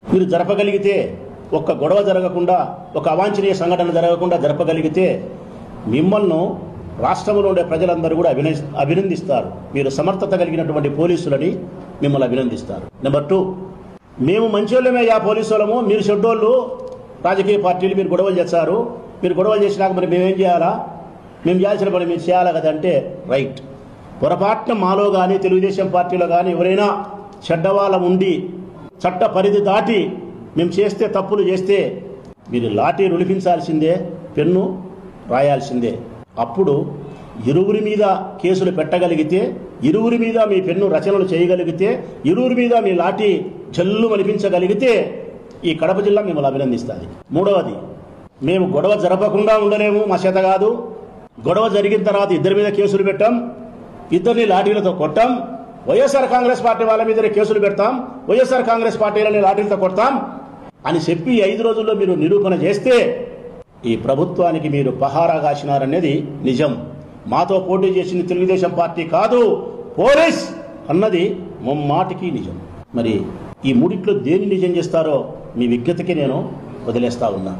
మీరు జరపగలిగితే, ఒక్క గొడవ జరగకుండా, ఒక అవాంఛనీయ సంఘటన జరగకుండా జరపగలిగితే మిమ్మల్ని రాష్ట్రంలో ఉండే ప్రజలందరూ కూడా అభినందిస్తారు. మీరు సమర్థత కలిగినటువంటి పోలీసులని మిమ్మల్ని అభినందిస్తారు. నెంబర్ 2, మేము మంచోళ్ళమేయా పోలీసులము, మీరు చెడ్డోళ్ళు, రాజకీయ పార్టీలు మీరు గొడవలు చేస్తారు, మీరు గొడవలు చేసినాక మరి మేమేం చేయాలా, మేము చేయాల్సిన పని మీరు చేయాలా కదంటే రైట్. పొరపాటున మాలో కానీ తెలుగుదేశం పార్టీలో కానీ ఎవరైనా చెడ్డవాళ్ళం ఉండి చట్ట పరిధి దాటి మేము చేస్తే తప్పులు చేస్తే మీరు లాఠీ రులిపించాల్సిందే, పెన్ను రాయాల్సిందే. అప్పుడు ఇరువురి మీద కేసులు పెట్టగలిగితే, ఇరువురి మీద మీ పెన్ను రచనలు చేయగలిగితే, ఇరువురి మీద మీ లాఠీ జల్లు మనిపించగలిగితే ఈ కడప జిల్లా మిమ్మల్ని అభినందిస్తుంది. 3వది, మేము గొడవ జరపకుండా ఉండలేము, మా చేత కాదు. గొడవ జరిగిన తర్వాత ఇద్దరి మీద కేసులు పెట్టాం, ఇద్దరిని లాఠీలతో కొట్టాం, వైఎస్ఆర్ కాంగ్రెస్ పార్టీ వాళ్ళ మీద కేసులు పెడతాం, వైఎస్ఆర్ కాంగ్రెస్ పార్టీలని లాఠీలతో కొడతాం అని చెప్పి 5 రోజుల్లో మీరు నిరూపణ చేస్తే ఈ ప్రభుత్వానికి మీరు పహారా కాసినారనేది నిజం. మాతో పోటీ చేసిన తెలుగుదేశం పార్టీ కాదు, పోలీస్ అన్నది ముమ్మాటికి నిజం. మరి ఈ మూడిట్లో దేన్ని నిజం చేస్తారో మీ విజ్ఞతకి నేను వదిలేస్తా ఉన్నా.